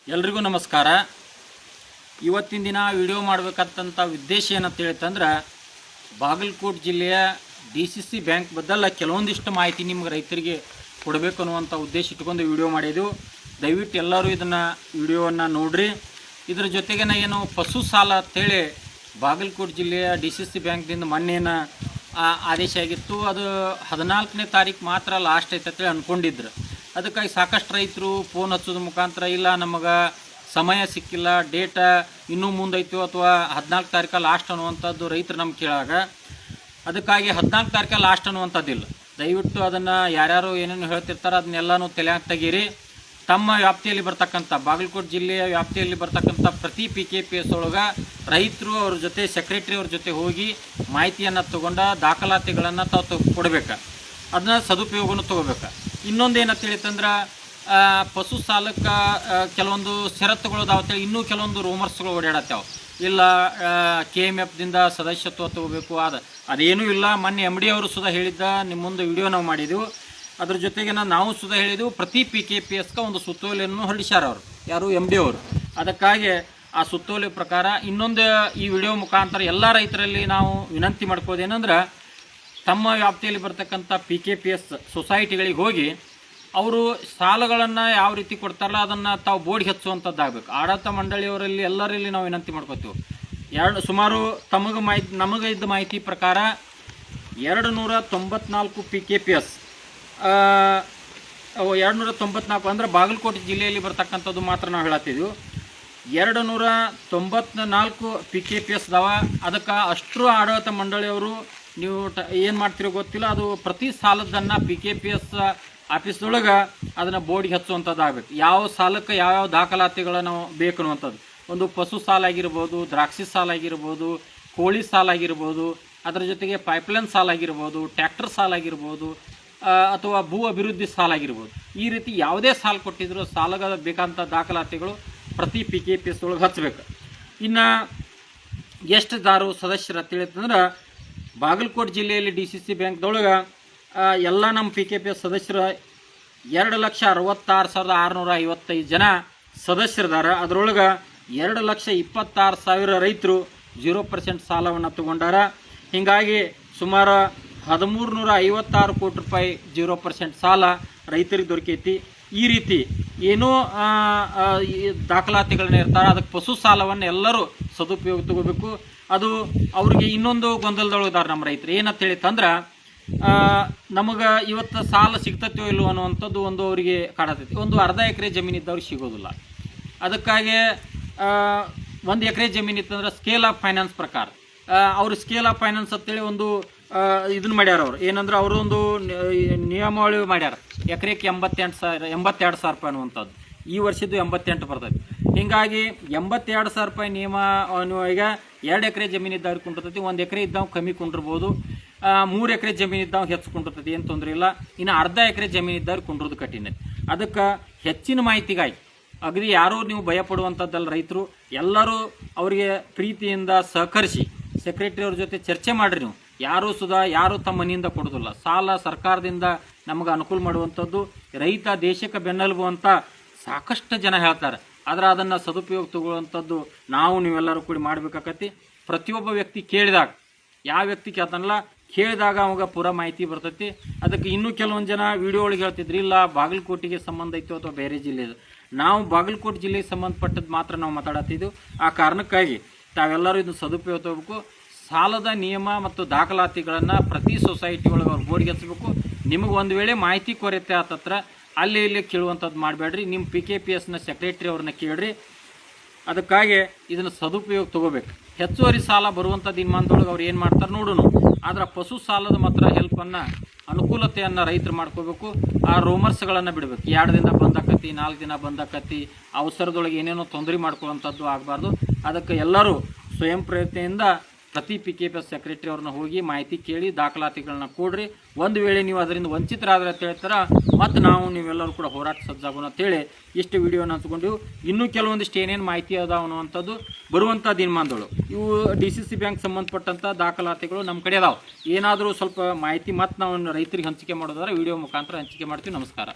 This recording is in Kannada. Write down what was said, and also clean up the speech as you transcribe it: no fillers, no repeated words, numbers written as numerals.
ಎಲ್ರಿಗೂ ನಮಸ್ಕಾರ. ಇವತ್ತಿನ ದಿನ ವಿಡಿಯೋ ಮಾಡಬೇಕಂತ ಉದ್ದೇಶ ಏನಂತ ಹೇಳಿತಂದ್ರೆ ಬಾಗಲಕೋಟೆ ಜಿಲ್ಲೆಯ DCC ಬ್ಯಾಂಕ್ ಬದಲ ಕೆಲವೊಂದಿಷ್ಟು ಮಾಹಿತಿ ನಿಮಗೆ ರೈತರಿಗೆ ಕೊಡಬೇಕು ಅನ್ನುವಂಥ ಉದ್ದೇಶ ಇಟ್ಕೊಂಡು ವಿಡಿಯೋ ಮಾಡಿದ್ದು. ದಯವಿಟ್ಟು ಎಲ್ಲರೂ ಇದನ್ನು ವಿಡಿಯೋವನ್ನು ನೋಡ್ರಿ. ಇದರ ಜೊತೆಗೆ ಏನು ಪಶು ಸಾಲ ಅಂತೇಳಿ ಬಾಗಲಕೋಟೆ ಜಿಲ್ಲೆಯ DCC ಬ್ಯಾಂಕ್ದಿಂದ ಮೊನ್ನೇನ ಆದೇಶ ಆಗಿತ್ತು. ಅದು 14ನೇ ತಾರೀಕು ಮಾತ್ರ ಲಾಸ್ಟ್ ಐತೆ ಅಂತೇಳಿ ಅಂದ್ಕೊಂಡಿದ್ರು. ಅದಕ್ಕಾಗಿ ಸಾಕಷ್ಟು ರೈತರು ಫೋನ್ ಹಚ್ಚೋದ್ರ ಮುಖಾಂತರ ಇಲ್ಲ ನಮಗೆ ಸಮಯ ಸಿಕ್ಕಿಲ್ಲ, ಡೇಟ ಇನ್ನೂ ಮುಂದೈತು ಅಥವಾ 14 ತಾರೀಕು ಲಾಸ್ಟ್ ಅನ್ನುವಂಥದ್ದು ರೈತರು ನಮ್ಗೆ ಕೇಳಾಗ, ಅದಕ್ಕಾಗಿ 14 ತಾರೀಕು ಲಾಸ್ಟ್ ಅನ್ನುವಂಥದ್ದಿಲ್ಲ. ದಯವಿಟ್ಟು ಅದನ್ನು ಯಾರ್ಯಾರು ಏನೇನು ಹೇಳ್ತಿರ್ತಾರೆ ಅದನ್ನೆಲ್ಲನೂ ತಲೆಯಾಗಿ ತೆಗೀರಿ. ತಮ್ಮ ವ್ಯಾಪ್ತಿಯಲ್ಲಿ ಬರ್ತಕ್ಕಂಥ ಬಾಗಲಕೋಟೆ ಜಿಲ್ಲೆಯ ವ್ಯಾಪ್ತಿಯಲ್ಲಿ ಬರ್ತಕ್ಕಂಥ ಪ್ರತಿ PKPS ಒಳಗೆ ರೈತರು ಅವ್ರ ಜೊತೆ ಸೆಕ್ರೆಟ್ರಿ ಅವ್ರ ಜೊತೆ ಹೋಗಿ ಮಾಹಿತಿಯನ್ನು ತೊಗೊಂಡ ದಾಖಲಾತಿಗಳನ್ನು ತಾವು ಕೊಡಬೇಕು. ಅದನ್ನ ಸದುಪಯೋಗನೂ ತೊಗೋಬೇಕು. ಇನ್ನೊಂದು ಏನಂತ ಹೇಳಿತಂದ್ರೆ ಪಶು ಸಾಲಕ್ಕೆ ಕೆಲವೊಂದು ಷರತ್ತುಗಳು ಅದಾವತ್ತೇಳಿ ಇನ್ನೂ ಕೆಲವೊಂದು ರೂಮರ್ಸ್ಗಳು ಓಡಾಡತ್ತಾವೆ. ಇಲ್ಲ KMFದಿಂದ ಸದಸ್ಯತ್ವ ತೊಗೋಬೇಕು, ಅದೇನೂ ಇಲ್ಲ. ಮೊನ್ನೆ MD ಅವರು ಸುಧಾ ಹೇಳಿದ್ದ ನಿಮ್ಮ ಮುಂದೆ ವಿಡಿಯೋ ನಾವು ಮಾಡಿದೆವು. ಅದ್ರ ಜೊತೆಗೆ ನಾವು ಸುಧಾ ಹೇಳಿದೆವು ಪ್ರತಿ PKPSಗೆ ಒಂದು ಸುತ್ತೋಲೆಯನ್ನು ಹೊರಡಿಸ್ಯಾರ ಅವರು, ಯಾರು MD ಅವರು. ಅದಕ್ಕಾಗಿ ಆ ಸುತ್ತೋಲೆ ಪ್ರಕಾರ ಇನ್ನೊಂದು ಈ ವಿಡಿಯೋ ಮುಖಾಂತರ ಎಲ್ಲ ರೈತರಲ್ಲಿ ನಾವು ವಿನಂತಿ ಮಾಡ್ಕೋದೇನೆಂದ್ರೆ ತಮ್ಮ ವ್ಯಾಪ್ತಿಯಲ್ಲಿ ಬರ್ತಕ್ಕಂಥ PKPS ಸೊಸೈಟಿಗಳಿಗೆ ಹೋಗಿ ಅವರು ಸಾಲಗಳನ್ನು ಯಾವ ರೀತಿ ಕೊಡ್ತಾರಲ್ಲ ಅದನ್ನು ತಾವು ಬೋರ್ಡ್ ಹಚ್ಚುವಂಥದ್ದಾಗಬೇಕು. ಆಡಳಿತ ಮಂಡಳಿಯವರಲ್ಲಿ ಎಲ್ಲರಲ್ಲಿ ನಾವು ವಿನಂತಿ ಮಾಡ್ಕೋತೀವಿ. ಸುಮಾರು ನಮಗೆ ಇದ್ದ ಮಾಹಿತಿ ಪ್ರಕಾರ 294 PKPS 294 ಅಂದರೆ ಬಾಗಲಕೋಟೆ ಜಿಲ್ಲೆಯಲ್ಲಿ ಬರ್ತಕ್ಕಂಥದ್ದು ಮಾತ್ರ ನಾವು ಹೇಳತ್ತಿದ್ದೀವಿ. 294 PKPS ಅದಾವ. ಅದಕ್ಕೆ ಅಷ್ಟರು ಆಡಳಿತ ಮಂಡಳಿಯವರು ನೀವು ಏನು ಮಾಡ್ತಿರೋ ಗೊತ್ತಿಲ್ಲ, ಅದು ಪ್ರತಿ ಸಾಲದನ್ನು PKPS ಆಫೀಸ್ದೊಳಗೆ ಅದನ್ನು ಬೋರ್ಡಿಗೆ ಹಚ್ಚುವಂಥದ್ದಾಗಬೇಕು. ಯಾವ ಸಾಲಕ್ಕೆ ಯಾವ್ಯಾವ ದಾಖಲಾತಿಗಳು ನಾವು ಬೇಕು ಅನ್ನುವಂಥದ್ದು. ಒಂದು ಪಶು ಸಾಲ ಆಗಿರ್ಬೋದು, ದ್ರಾಕ್ಷಿ ಸಾಲ ಆಗಿರ್ಬೋದು, ಕೋಳಿ ಸಾಲ ಆಗಿರ್ಬೋದು, ಅದರ ಜೊತೆಗೆ ಪೈಪ್ಲೈನ್ ಸಾಲ ಆಗಿರ್ಬೋದು, ಟ್ರ್ಯಾಕ್ಟರ್ ಸಾಲ ಆಗಿರ್ಬೋದು, ಅಥವಾ ಭೂ ಅಭಿವೃದ್ಧಿ ಸಾಲ ಆಗಿರ್ಬೋದು. ಈ ರೀತಿ ಯಾವುದೇ ಸಾಲ ಕೊಟ್ಟಿದ್ರು ಸಾಲಗಳ ಬೇಕಂತ ದಾಖಲಾತಿಗಳು ಪ್ರತಿ PKPS ಒಳಗೆ ಹಚ್ಚಬೇಕು. ಇನ್ನು ಎಷ್ಟು ಸದಸ್ಯರು ಅಂತ ಹೇಳಿತಂದ್ರೆ ಬಾಗಲಕೋಟೆ ಜಿಲ್ಲೆಯಲ್ಲಿ DCC ಬ್ಯಾಂಕ್ದೊಳಗೆ ಎಲ್ಲ ನಮ್ಮ PKPS ಸದಸ್ಯರು 2,66,655 ಜನ ಸದಸ್ಯರಿದ್ದಾರೆ. ಅದರೊಳಗೆ 2,26,000 ರೈತರು 0% ಸಾಲವನ್ನು ತಗೊಂಡಾರ. ಹೀಗಾಗಿ ಸುಮಾರು 1,356 ಕೋಟಿ ರೂಪಾಯಿ 0% ಸಾಲ ರೈತರಿಗೆ ದೊರಕೈತಿ. ಈ ರೀತಿ ಏನೋ ದಾಖಲಾತಿಗಳನ್ನ ಇರ್ತಾರೆ. ಅದಕ್ಕೆ ಪಶು ಸಾಲವನ್ನು ಎಲ್ಲರೂ ಸದುಪಯೋಗ ತಗೋಬೇಕು. ಅದು ಅವ್ರಿಗೆ ಇನ್ನೊಂದು ಗೊಂದಲದೊಳಗಿದ್ದಾರೆ ನಮ್ಮ ರೈತರು. ಏನಂತ ಹೇಳಿತಂದ್ರೆ ನಮಗೆ ಇವತ್ತು ಸಾಲ ಸಿಗ್ತೈತೋ ಇಲ್ಲೋ ಅನ್ನುವಂಥದ್ದು ಒಂದು ಅವರಿಗೆ ಕಾಡತೈತಿ. ಒಂದು ಅರ್ಧ ಎಕರೆ ಜಮೀನಿದ್ದವ್ರಿಗೆ ಸಿಗೋದಿಲ್ಲ. ಅದಕ್ಕಾಗಿ 1 ಎಕರೆ ಜಮೀನು ಇತ್ತಂದ್ರೆ ಸ್ಕೇಲ್ ಆಫ್ ಫೈನಾನ್ಸ್ ಪ್ರಕಾರ ಅವರು ಸ್ಕೇಲ್ ಆಫ್ ಫೈನಾನ್ಸ್ ಅಂತೇಳಿ ಒಂದು ಇದನ್ನು ಮಾಡ್ಯಾರ. ಅವರು ಏನಂದ್ರೆ ಅವರು ಒಂದು ನಿಯಮಾವಳಿ ಮಾಡ್ಯಾರ. ಎಕರೆಗೆ 82,000 ರೂಪಾಯಿ ಅನ್ನುವಂಥದ್ದು. ಈ ವರ್ಷದ್ದು 88 ಬರ್ತೈತಿ. ಹೀಗಾಗಿ 82,000 ರೂಪಾಯಿ ನಿಯಮ ಈಗ 2 ಎಕರೆ ಜಮೀನು ಇದ್ದವ್ರಿಗೆ ಕುಂಡಿರ್ತೈತಿ. 1 ಎಕರೆ ಇದ್ದವ್ ಕಮ್ಮಿ ಕುಂಡಿರ್ಬೋದು, 3 ಎಕರೆ ಜಮೀನು ಇದ್ದವ್ ಹೆಚ್ಚು ಕುಂಡಿರ್ತೈತಿ, ಏನು ತೊಂದರೆ ಇಲ್ಲ. ಇನ್ನು ಅರ್ಧ ಎಕರೆ ಜಮೀನು ಇದ್ದವ್ರಿಗೆ ಕುಂಡ್ರದು ಕಠಿಣ. ಅದಕ್ಕೆ ಹೆಚ್ಚಿನ ಮಾಹಿತಿಗಾಗಿ ಅಗದಿ ಯಾರೂ ನೀವು ಭಯಪಡುವಂಥದ್ದಲ್ಲ. ರೈತರು ಎಲ್ಲರೂ ಅವರಿಗೆ ಪ್ರೀತಿಯಿಂದ ಸಹಕರಿಸಿ ಸೆಕ್ರೆಟರಿ ಅವ್ರ ಜೊತೆ ಚರ್ಚೆ ಮಾಡಿರಿ. ನೀವು ಯಾರೂ ತಮ್ಮ ಮನೆಯಿಂದ ಕೊಡೋದಿಲ್ಲ. ಸಾಲ ಸರ್ಕಾರದಿಂದ ನಮಗೆ ಅನುಕೂಲ ಮಾಡುವಂಥದ್ದು. ರೈತ ದೇಶಕ್ಕೆ ಬೆನ್ನೆಲುಬು ಅಂತ ಸಾಕಷ್ಟು ಜನ ಹೇಳ್ತಾರೆ. ಆದರೆ ಅದನ್ನು ಸದುಪಯೋಗ ತಗೊಳ್ಳುವಂಥದ್ದು ನಾವು ನೀವೆಲ್ಲರೂ ಕೂಡಿ ಮಾಡಬೇಕಾಗತ್ತೆ. ಪ್ರತಿಯೊಬ್ಬ ವ್ಯಕ್ತಿ ಕೇಳಿದಾಗ, ಯಾವ ವ್ಯಕ್ತಿ ಕೇಳ್ತಾನಲ್ಲ ಕೇಳಿದಾಗ ಅವಾಗ ಪೂರ ಮಾಹಿತಿ ಬರ್ತೈತಿ. ಅದಕ್ಕೆ ಇನ್ನೂ ಕೆಲವೊಂದು ಜನ ವಿಡಿಯೋ ಒಳಗೆ ಹೇಳ್ತಿದ್ರಿ ಇಲ್ಲ ಬಾಗಲಕೋಟೆಗೆ ಸಂಬಂಧ ಇತ್ತು ಅಥವಾ ಬೇರೆ ಜಿಲ್ಲೆದು. ನಾವು ಬಾಗಲಕೋಟೆ ಜಿಲ್ಲೆಗೆ ಸಂಬಂಧಪಟ್ಟದ್ದು ಮಾತ್ರ ನಾವು ಮಾತಾಡತ್ತಿದ್ದೆವು. ಆ ಕಾರಣಕ್ಕಾಗಿ ತಾವೆಲ್ಲರೂ ಇದನ್ನು ಸದುಪಯೋಗ ತಗೋಬೇಕು. ಸಾಲದ ನಿಯಮ ಮತ್ತು ದಾಖಲಾತಿಗಳನ್ನು ಪ್ರತಿ ಸೊಸೈಟಿ ಒಳಗೆ ಅವ್ರು ಬೋರ್ಡ್ಗೆ ಹಚ್ಚಬೇಕು. ನಿಮಗೆ ಒಂದು ವೇಳೆ ಮಾಹಿತಿ ಕೊರತೆ ಆತತ್ರ ಅಲ್ಲಿ ಇಲ್ಲಿ ಕೇಳುವಂಥದ್ದು ಮಾಡಬೇಡ್ರಿ. ನಿಮ್ಮ PKPSನ ಸೆಕ್ರೆಟ್ರಿ ಅವ್ರನ್ನ ಕೇಳ್ರಿ. ಅದಕ್ಕಾಗಿ ಇದನ್ನು ಸದುಪಯೋಗ ತೊಗೋಬೇಕು. ಹೆಚ್ಚುವರಿ ಸಾಲ ಬರುವಂಥ ದಿನಮಾನದೊಳಗೆ ಅವ್ರು ಏನು ಮಾಡ್ತಾರೆ ನೋಡೋಣ. ಆದರೆ ಪಶು ಸಾಲದ ಮಾತ್ರ ಹೆಲ್ಪನ್ನು ಅನುಕೂಲತೆಯನ್ನು ರೈತರು ಮಾಡ್ಕೋಬೇಕು. ಆ ರೂಮರ್ಸ್ಗಳನ್ನು ಬಿಡಬೇಕು. 2 ದಿನ ಬಂದಾಕತಿ, 4 ದಿನ ಬಂದಾಕತಿ, ಅವಸರದೊಳಗೆ ಏನೇನೋ ತೊಂದರೆ ಮಾಡ್ಕೊಳ್ಳೋವಂಥದ್ದು ಆಗಬಾರ್ದು. ಅದಕ್ಕೆ ಎಲ್ಲರೂ ಸ್ವಯಂ ಪ್ರಯತ್ನದಿಂದ ಪ್ರತಿ PKPS ಸೆಕ್ರೆಟರಿ ಅವ್ರನ್ನ ಹೋಗಿ ಮಾಹಿತಿ ಕೇಳಿ ದಾಖಲಾತಿಗಳನ್ನ ಕೊಡ್ರಿ. ಒಂದು ವೇಳೆ ನೀವು ಅದರಿಂದ ವಂಚಿತರಾದ್ರೆ ಅಂತ ಹೇಳ್ತಾರೆ ಮತ್ತು ನೀವೆಲ್ಲರೂ ಕೂಡ ಹೋರಾಟ ಸಜ್ಜಾಗೋಣ ಅಂತೇಳಿ ಇಷ್ಟು ವಿಡಿಯೋನ ಹಂಚ್ಕೊಂಡಿವು. ಇನ್ನೂ ಕೆಲವೊಂದಿಷ್ಟು ಏನೇನು ಮಾಹಿತಿ ಅದಾವ ಅನ್ನುವಂಥದ್ದು ಬರುವಂಥ ದಿನಮಾನದಳು. ಇವು DCC ಬ್ಯಾಂಕ್ ಸಂಬಂಧಪಟ್ಟಂಥ ದಾಖಲಾತಿಗಳು ನಮ್ಮ ಕಡೆ ಅದಾವೆ. ಏನಾದರೂ ಸ್ವಲ್ಪ ಮಾಹಿತಿ ಮತ್ತು ನಾವು ರೈತರಿಗೆ ಹಂಚಿಕೆ ಮಾಡೋದಾದ್ರೆ ವಿಡಿಯೋ ಮುಖಾಂತರ ಹಂಚಿಕೆ ಮಾಡ್ತೀವಿ. ನಮಸ್ಕಾರ.